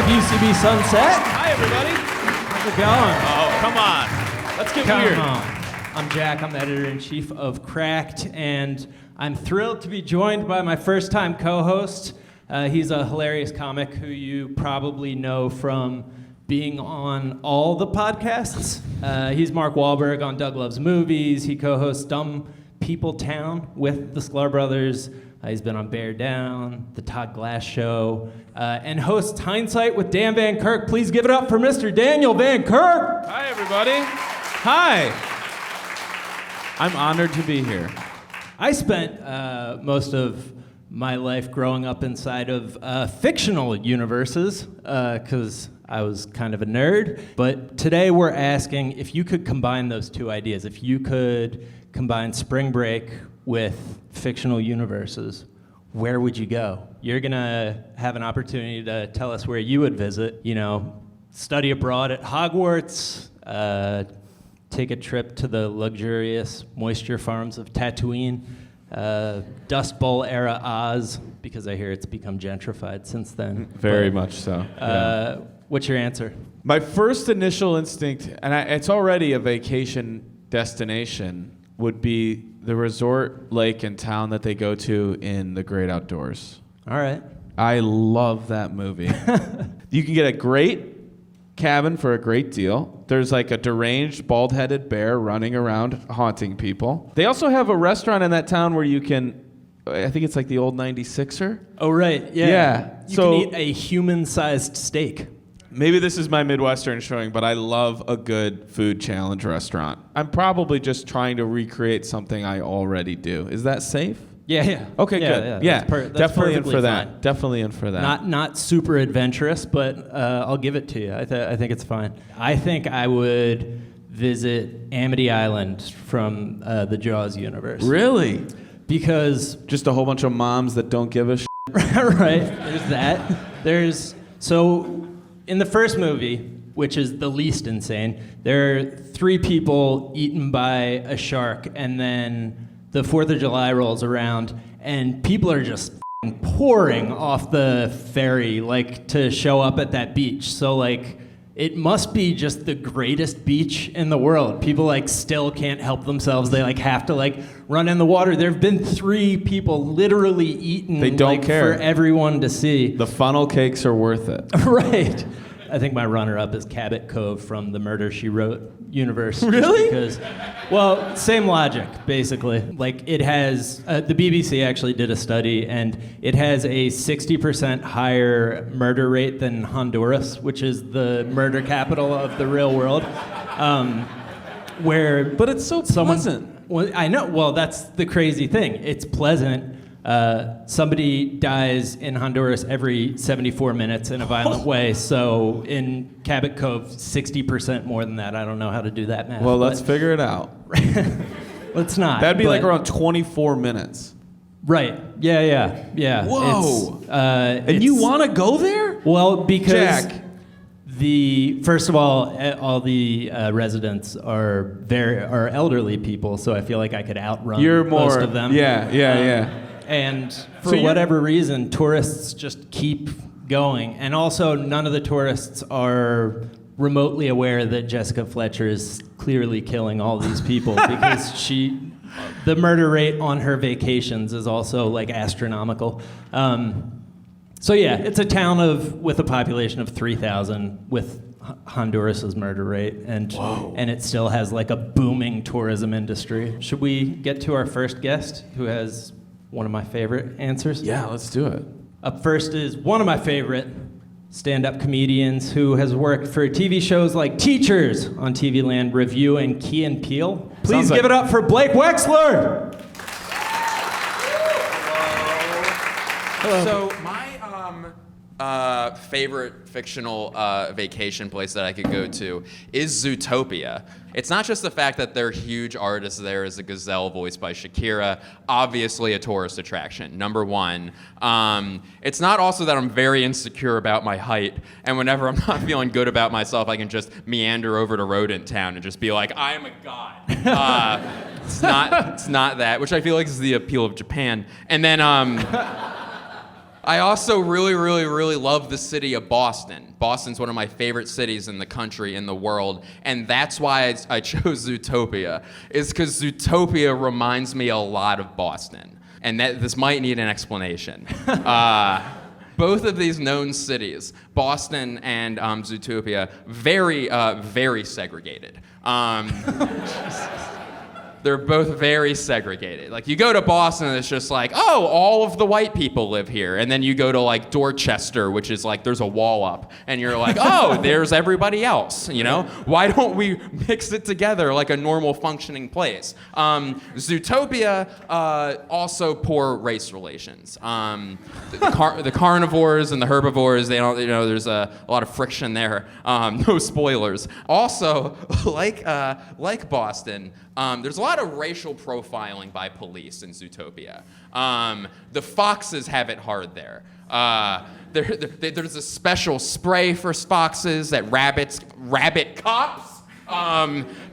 UCB Sunset. Hi, everybody. How's it going? Oh, come on. Let's get weird. I'm Jack. I'm the editor-in-chief of Cracked, and I'm thrilled to be joined by my first-time co-host. He's a hilarious comic who you probably know from being on all the podcasts. He's Mark Wahlberg on Doug Loves Movies. He co-hosts Dumb People Town with the Sklar Brothers. He's been on Bear Down, The Todd Glass Show, and hosts Hindsight with Dan Van Kirk. Please give it up for Mr. Daniel Van Kirk. Hi, everybody. Hi. I'm honored to be here. I spent most of my life growing up inside of fictional universes because I was kind of a nerd. But today we're asking if you could combine those two ideas, if you could combine Spring Break with fictional universes, where would you go? You're gonna have an opportunity to tell us where you would visit, study abroad at Hogwarts, take a trip to the luxurious moisture farms of Tatooine, Dust Bowl era Oz, because I hear it's become gentrified since then. Very much so. Yeah. What's your answer? My first initial instinct, and it's already a vacation destination, would be the resort lake and town that they go to in the great outdoors. All right. I love that movie. You can get a great cabin for a great deal. There's like a deranged, bald-headed bear running around haunting people. They also have a restaurant in that town where you can, I think it's like the old 96er. Oh, right. Yeah. Yeah. You can eat a human-sized steak. Maybe this is my Midwestern showing, but I love a good food challenge restaurant. I'm probably just trying to recreate something I already do. Is that safe? Yeah. Okay, good. Yeah, that's definitely in for fine. that. Definitely in for that. Not super adventurous, but I'll give it to you. I think it's fine. I think I would visit Amity Island from the Jaws universe. Really? Because just a whole bunch of moms that don't give a shit. Right. There's that. So in the first movie, which is the least insane, there are 3 people eaten by a shark, and then the 4th of July rolls around, and people are just pouring off the ferry, to show up at that beach. So, it must be just the greatest beach in the world. People, still can't help themselves. They, have to, run in the water. There have been 3 people literally eaten. They don't care. For everyone to see. The funnel cakes are worth it. Right. I think my runner-up is Cabot Cove from the Murder, She Wrote universe. Really? Because, same logic, basically. It has, the BBC actually did a study, and it has a 60% higher murder rate than Honduras, which is the murder capital of the real world. But it's so pleasant. Well, I know. Well, that's the crazy thing. It's pleasant. Somebody dies in Honduras every 74 minutes in a violent way. So in Cabot Cove, 60% more than that. I don't know how to do that math. Well, let's figure it out. Let's not. That'd be around 24 minutes. Right. Yeah. Whoa. And you want to go there? Well, because Jack. First of all the residents are elderly people, so I feel like I could outrun most of them. Yeah. And for whatever reason, tourists just keep going. And also, none of the tourists are remotely aware that Jessica Fletcher is clearly killing all these people because the murder rate on her vacations is also astronomical. It's a town with a population of 3,000 with Honduras's murder rate, and it still has a booming tourism industry. Should we get to our first guest, who has one of my favorite answers? Yeah, let's do it. Up first is one of my favorite stand-up comedians who has worked for TV shows like Teachers on TV Land, Review, and Key and Peele. Please give it up for Blake Wexler! Hello. So my favorite fictional vacation place that I could go to is Zootopia. It's not just the fact that they're huge artists. There is a gazelle voiced by Shakira, obviously a tourist attraction, number one. It's not also that I'm very insecure about my height, and whenever I'm not feeling good about myself, I can just meander over to Rodent Town and just be like, I am a god. It's not that, which I feel like is the appeal of Japan. And then I also really, really, really love the city of Boston. Boston's one of my favorite cities in the country, in the world, and that's why I chose Zootopia, is because Zootopia reminds me a lot of Boston. And this might need an explanation. Both of these known cities, Boston and Zootopia, very, very segregated. They're both very segregated. Like, you go to Boston and it's just like, oh, all of the white people live here. And then you go to like Dorchester, which is like, there's a wall up. And you're like, oh, there's everybody else, you know? Why don't we mix it together like a normal functioning place? Zootopia, also poor race relations. The carnivores and the herbivores, they don't, there's a lot of friction there. No spoilers. Also, like Boston, there's a lot of racial profiling by police in Zootopia. The foxes have it hard there. There's a special spray for foxes that rabbit cops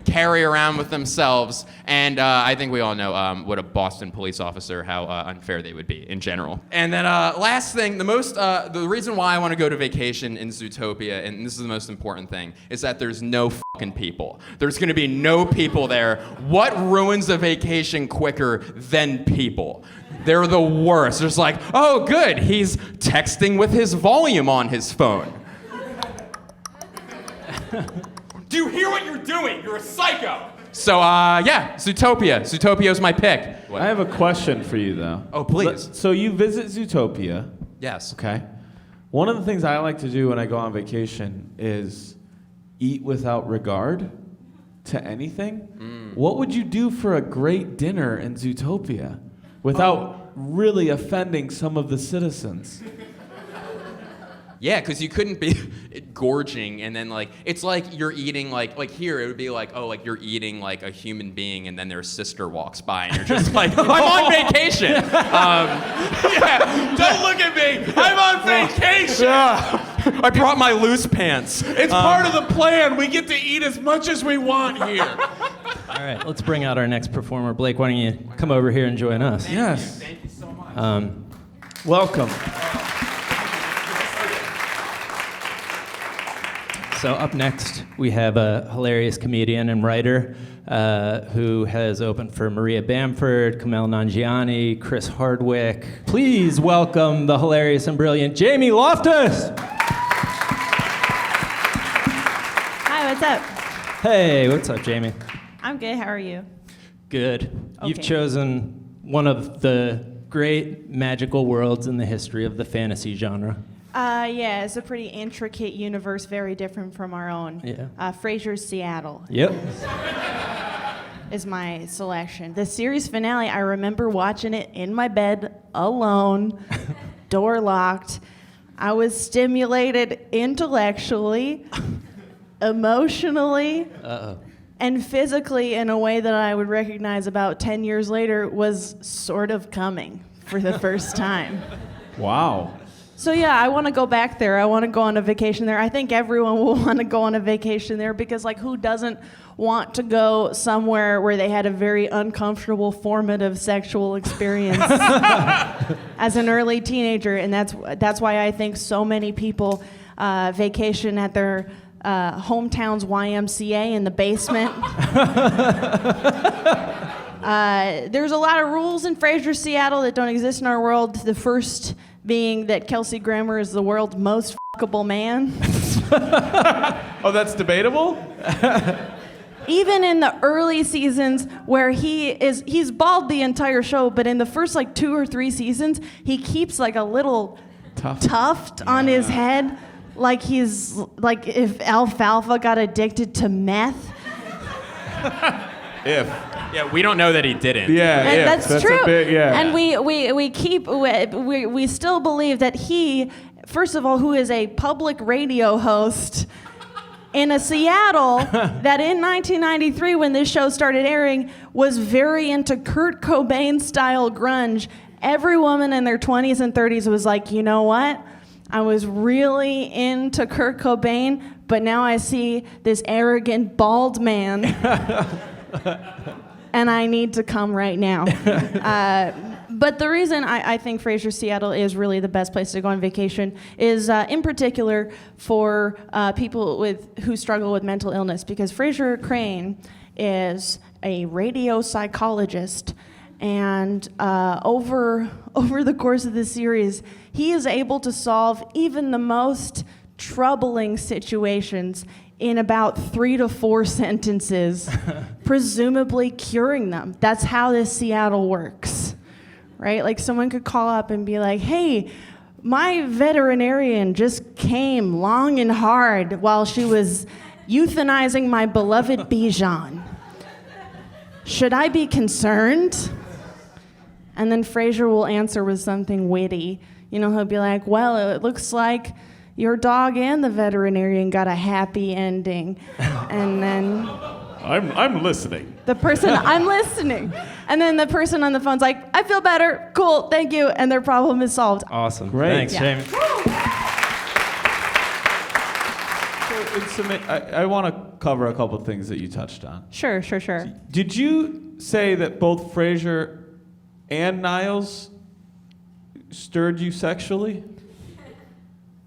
carry around with themselves. And I think we all know what a Boston police officer, how unfair they would be in general. And then last thing, the reason why I want to go to vacation in Zootopia, and this is the most important thing, is that there's no fucking people. There's going to be no people there. What ruins a vacation quicker than people? They're the worst. There's like, oh, good, he's texting with his volume on his phone. Do you hear what you're doing? You're a psycho. So, yeah, Zootopia. Zootopia is my pick. What? I have a question for you, though. Oh, please. So you visit Zootopia. Yes. Okay. One of the things I like to do when I go on vacation is eat without regard to anything. What would you do for a great dinner in Zootopia without really offending some of the citizens? Yeah, because you couldn't be gorging and then like, it's like you're eating like here it would be like, oh, like you're eating like a human being and then their sister walks by and you're just like, I'm on vacation. Yeah, don't look at me. I'm on vacation. I brought my loose pants. It's part of the plan. We get to eat as much as we want here. All right, let's bring out our next performer. Blake, why don't you come over here and join us? Yes. Thank you so much. Welcome. So up next, we have a hilarious comedian and writer who has opened for Maria Bamford, Kumail Nanjiani, Chris Hardwick. Please welcome the hilarious and brilliant Jamie Loftus. Hi, what's up? Hey, what's up, Jamie? I'm good. How are you? Good. You've Okay. chosen one of the great magical worlds in the history of the fantasy genre. Yeah, it's a pretty intricate universe, very different from our own. Yeah. Frasier's Seattle Yep. is my selection. The series finale, I remember watching it in my bed, alone, door locked. I was stimulated intellectually, emotionally, and physically in a way that I would recognize about 10 years later was sort of coming for the first time. Wow. So yeah, I want to go back there. I want to go on a vacation there. I think everyone will want to go on a vacation there because, like, who doesn't want to go somewhere where they had a very uncomfortable, formative sexual experience as an early teenager? And that's why I think so many people vacation at their hometown's YMCA in the basement. There's a lot of rules in Frasier Seattle that don't exist in our world. The first being that Kelsey Grammer is the world's most fuckable man. Oh, that's debatable? Even in the early seasons where he's bald the entire show, but in the first like 2 or 3 seasons, he keeps like a little tuft on his head, like he's like if Alfalfa got addicted to meth. Yeah, we don't know that he didn't. Yeah, And yeah. that's true. A bit, yeah. And we still believe that he, first of all, who is a public radio host in a Seattle that in 1993, when this show started airing, was very into Kurt Cobain style grunge. Every woman in their 20s and 30s was like, you know what? I was really into Kurt Cobain, but now I see this arrogant bald man. And I need to come right now. But the reason I think Frasier Seattle is really the best place to go on vacation is, in particular, for people who struggle with mental illness, because Frasier Crane is a radio psychologist, and over the course of the series, he is able to solve even the most troubling situations in about 3 to 4 sentences, presumably curing them. That's how this Seattle works. Right? Like someone could call up and be like, hey, my veterinarian just came long and hard while she was euthanizing my beloved Bijan. Should I be concerned? And then Frasier will answer with something witty. You know, he'll be like, well, it looks like your dog and the veterinarian got a happy ending. And then I'm listening. I'm listening. And then the person on the phone's like, I feel better. Cool, thank you. And their problem is solved. Awesome. Great. Thanks, Yeah. Jamie. I want to cover a couple of things that you touched on. Sure. Did you say that both Frasier and Niles stirred you sexually?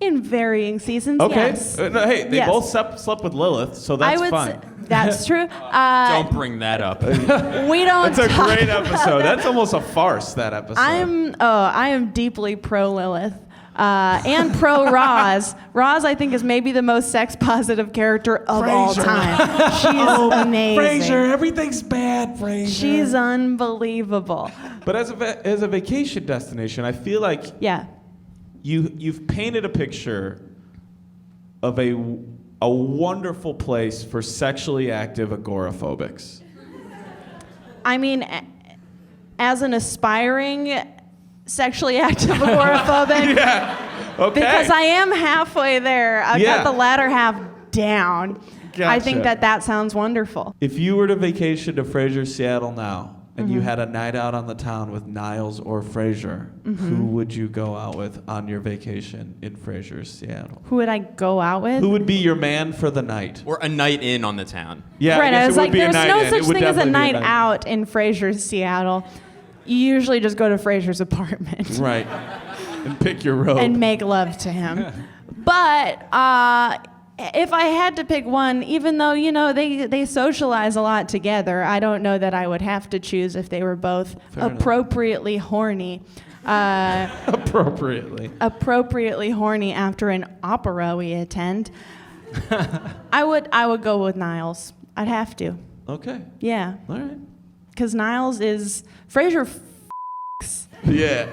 In varying seasons, Okay. yes. No, hey, they Yes. both slept with Lilith, so that's I would fine. say that's true. Don't bring that up. We don't That's a talk great about episode. that. That's almost a farce, that episode. I am deeply pro Lilith. And pro Roz. Roz, I think, is maybe the most sex-positive character of all time. She's amazing. everything's bad, Frasier. She's unbelievable. But as a vacation destination, I feel like Yeah. you've painted a picture of a wonderful place for sexually active agoraphobics. I mean, as an aspiring sexually active agoraphobic, Yeah. Okay. because I am halfway there. I've Yeah. got the latter half down. I think Gotcha. that sounds wonderful. If you were to vacation to Frasier Seattle now, and you had a night out on the town with Niles or Frasier, who would you go out with on your vacation in Frasier Seattle? Who would I go out with? Who would be your man for the night? Or a night in on the town. Yeah, Right, guess I it was would like, be a there's night no in. It such would thing as a definitely be night out in Frasier's Seattle. You usually just go to Frasier's apartment Right. And pick your rope. and make love to him. But if I had to pick one, even though, you know, they socialize a lot together, I don't know that I would have to choose if they were both Fair enough. appropriately horny. Appropriately. Appropriately horny after an opera we attend. I would go with Niles. I'd have to. Okay. Yeah. All right. Because Niles is... Frasier Yeah.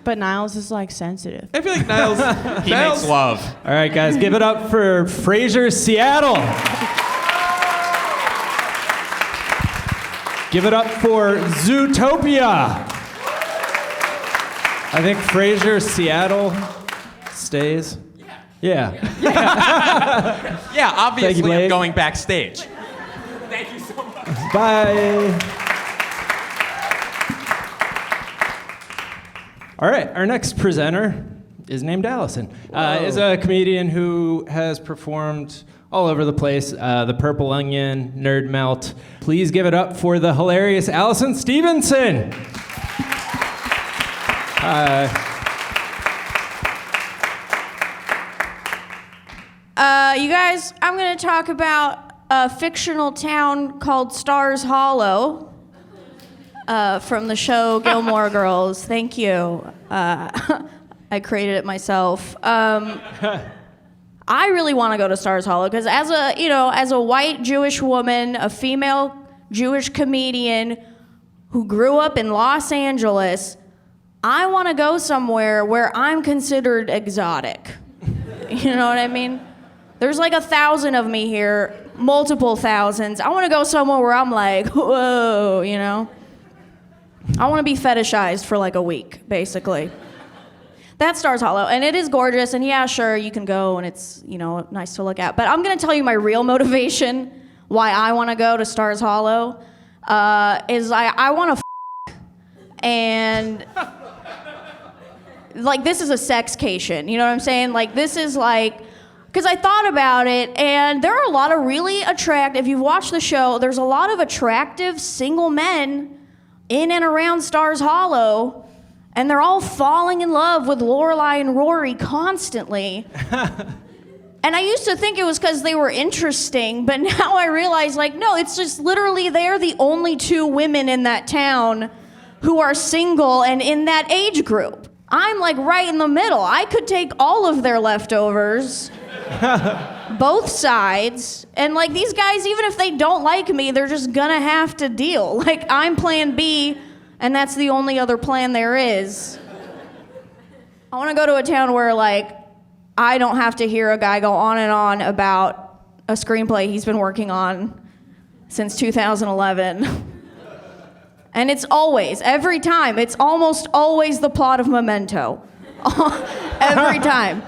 but Niles is, like, sensitive. I feel like Niles. He makes love. All right, guys, give it up for Frasier Seattle. Give it up for Zootopia. I think Frasier Seattle stays. Yeah. Yeah, obviously I'm Blake. going backstage. Bye. All right, our next presenter is named Allison. Is a comedian who has performed all over the place. The Purple Onion, Nerd Melt. Please give it up for the hilarious Allison Stevenson. You guys, I'm going to talk about a fictional town called Stars Hollow from the show Gilmore Girls. Thank you. I created it myself. I really want to go to Stars Hollow because as a white Jewish woman, a female Jewish comedian who grew up in Los Angeles, I want to go somewhere where I'm considered exotic. You know what I mean? There's like 1,000 of me here, multiple thousands. I want to go somewhere where I'm like, whoa, you know? I want to be fetishized for like a week, basically. That's Stars Hollow, and it is gorgeous, and yeah, sure, you can go, and it's, you know, nice to look at. But I'm going to tell you my real motivation, why I want to go to Stars Hollow, is I want to and... like, this is a sexcation, you know what I'm saying? Like, this is like... Because I thought about it, and there are a lot of really attractive... If you've watched the show, there's a lot of attractive single men in and around Stars Hollow, and they're all falling in love with Lorelai and Rory constantly. And I used to think it was because they were interesting, but now I realize, like, no, it's just literally they're the only two women in that town who are single and in that age group. I'm like right in the middle. I could take all of their leftovers, both sides, and like these guys, even if they don't like me, they're just gonna have to deal. Like I'm plan B, and that's the only other plan there is. I wanna go to a town where like I don't have to hear a guy go on and on about a screenplay he's been working on since 2011. And it's always, every time, it's almost always the plot of Memento. Every time.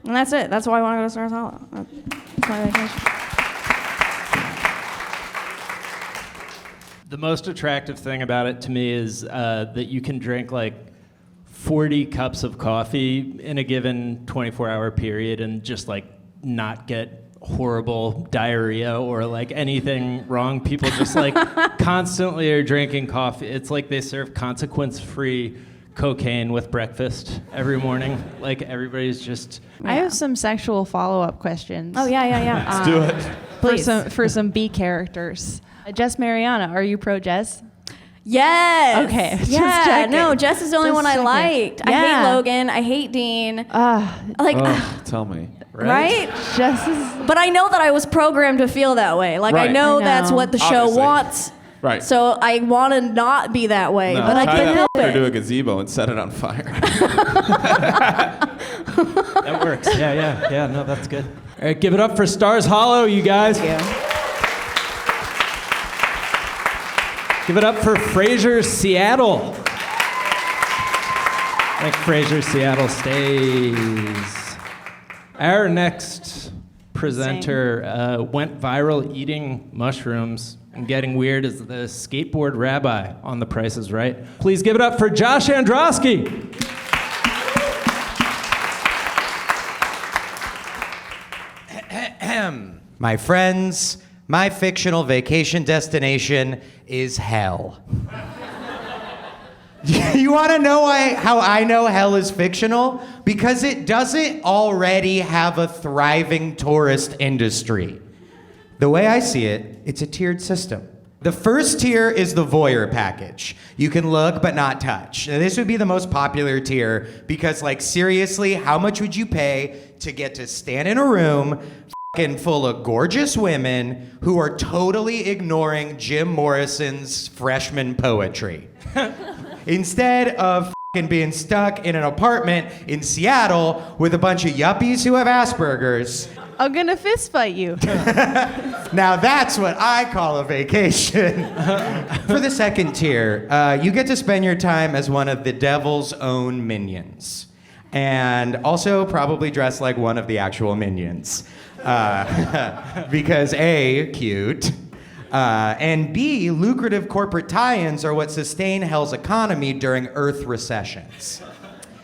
And that's it. That's why I want to go to Stars Hollow. That's my vacation. The most attractive thing about it to me is that you can drink like 40 cups of coffee in a given 24-hour period and just like not get horrible diarrhea or like anything wrong. People just like constantly are drinking coffee. It's like they serve consequence-free cocaine with breakfast every morning. Like everybody's just... Yeah. I have some sexual follow-up questions. Oh, yeah. Let's do it. Please. For some B characters. Jess Mariana, are you pro Jess? Yes. Okay, just Yeah. checking. No, Jess is the only Just one I checking. liked. I Yeah. hate Logan. I hate Dean. Like, Oh, tell me. right? Jess is... But I know that I was programmed to feel that way. Like, I Right. know I that's know. what the show Obviously. wants. Right. So I want to not be that way. No, but I tie can't that help fucker to a it. gazebo and set it on fire. That works. Yeah. No, that's good. All right, give it up for Stars Hollow, you guys. Give it up for Frasier Seattle. Like Frasier Seattle stays. Our next presenter went viral eating mushrooms and getting weird as the skateboard rabbi on The Price is Right. Please give it up for Josh Androsky. My friends, my fictional vacation destination is hell. You want to know how I know hell is fictional? Because it doesn't already have a thriving tourist industry. The way I see it, it's a tiered system. The first tier is the voyeur package. You can look but not touch. Now, this would be the most popular tier because, like, seriously, how much would you pay to get to stand in a room full of gorgeous women who are totally ignoring Jim Morrison's freshman poetry? Instead of being stuck in an apartment in Seattle with a bunch of yuppies who have Asperger's. I'm gonna fist fight you. Now that's what I call a vacation. For the second tier, you get to spend your time as one of the devil's own minions. And also probably dress like one of the actual minions. Because A, cute. And B, lucrative corporate tie-ins are what sustain hell's economy during Earth recessions.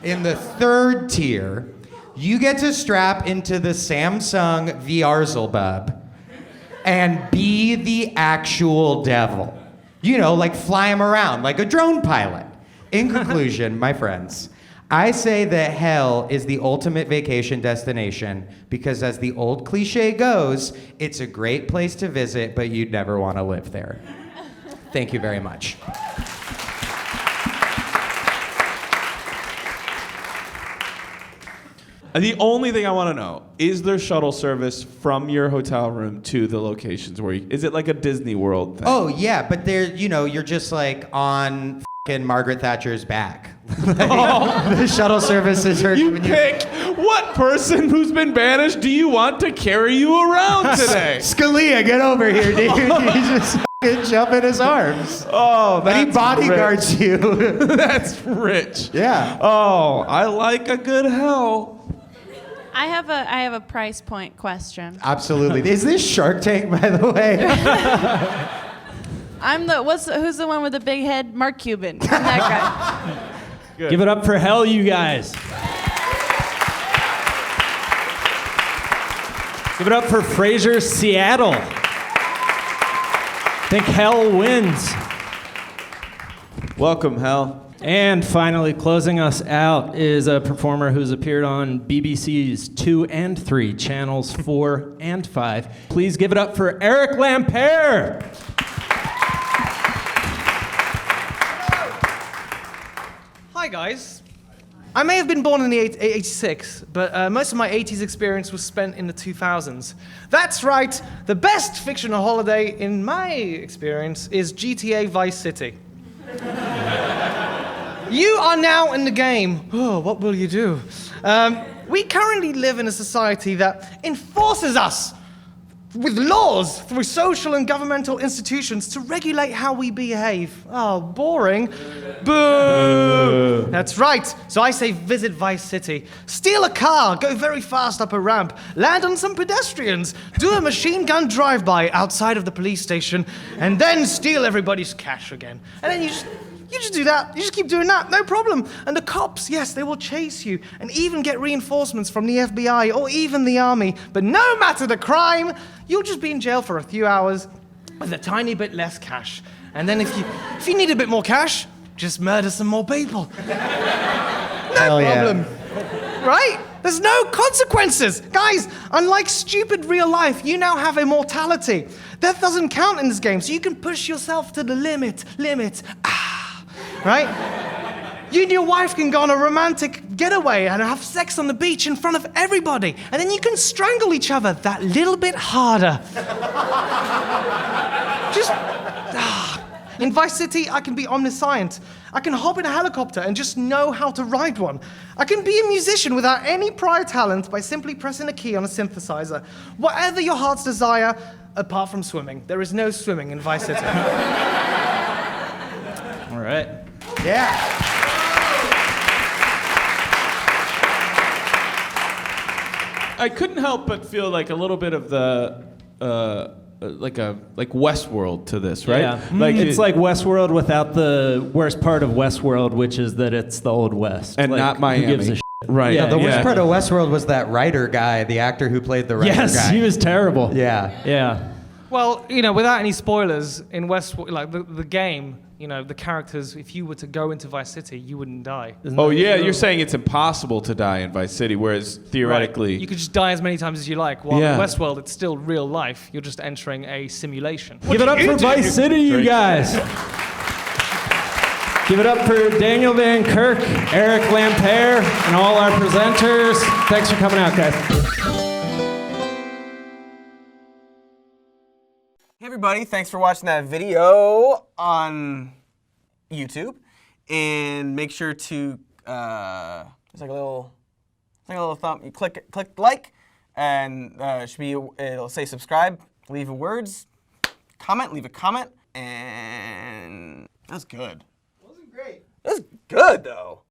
In the third tier, you get to strap into the Samsung VRZLBub and be the actual devil. You know, like fly him around like a drone pilot. In conclusion, my friends, I say that hell is the ultimate vacation destination because, as the old cliche goes, it's a great place to visit, but you'd never want to live there. Thank you very much. The only thing I want to know, is there shuttle service from your hotel room to the locations where is it like a Disney World thing? Oh, yeah, but you're just like on f***ing Margaret Thatcher's back. The shuttle services are... You pick what person who's been banished do you want to carry you around today? Scalia, get over here, dude. You just f***ing jump in his arms. Oh, But he that's bodyguards you. rich. That's rich. Yeah. Oh, I like a good hell. I have a price point question. Absolutely. Is this Shark Tank, by the way? Who's the one with the big head? Mark Cuban. I'm that guy. Give it up for hell, you guys. Give it up for Frasier Seattle. think Hell wins. Welcome, Hell. And finally, closing us out is a performer who's appeared on BBC's 2 and 3, channels 4 and 5. Please give it up for Eric Lampere. Hi guys. I may have been born in the 86, but most of my 80s experience was spent in the 2000s. That's right, the best fictional holiday in my experience is GTA Vice City. You are now in the game. Oh, what will you do? We currently live in a society that enforces us with laws through social and governmental institutions to regulate how we behave. Oh, boring. Boo! That's right. So I say visit Vice City. Steal a car, go very fast up a ramp, land on some pedestrians, do a machine gun drive-by outside of the police station, and then steal everybody's cash again. And then you just do that. You just keep doing that. No problem. And the cops, yes, they will chase you and even get reinforcements from the FBI or even the army. But no matter the crime, you'll just be in jail for a few hours with a tiny bit less cash. And then if you need a bit more cash, just murder some more people. No problem. Right? There's no consequences. Guys, unlike stupid real life, you now have immortality. Death doesn't count in this game, so you can push yourself to the limit. Right? You and your wife can go on a romantic getaway and have sex on the beach in front of everybody. And then you can strangle each other that little bit harder. In Vice City, I can be omniscient. I can hop in a helicopter and just know how to ride one. I can be a musician without any prior talent by simply pressing a key on a synthesizer. Whatever your heart's desire, apart from swimming. There is no swimming in Vice City. All right. Yeah. I couldn't help but feel like a little bit of the like Westworld to this, right? Yeah. It's like Westworld without the worst part of Westworld, which is that it's the Old West. And like, not Miami. Who gives a Right. Yeah, The worst part of Westworld was that writer guy, the actor who played the writer guy. Yes, he was terrible. Yeah. Yeah. Well, without any spoilers, in Westworld, like the game, the characters, if you were to go into Vice City, you wouldn't die. Oh, yeah, you're saying it's impossible to die in Vice City, whereas theoretically... Right. You could just die as many times as you like, while in Westworld, it's still real life. You're just entering a simulation. Give it up for Vice City, you guys. Give it up for Daniel Van Kirk, Eric Lampere, and all our presenters. Thanks for coming out, guys. Hey everybody, thanks for watching that video on YouTube. And make sure to, there's like a little thumb, you click like, and it'll say subscribe, leave a comment, and that's good. It wasn't great. It was good though.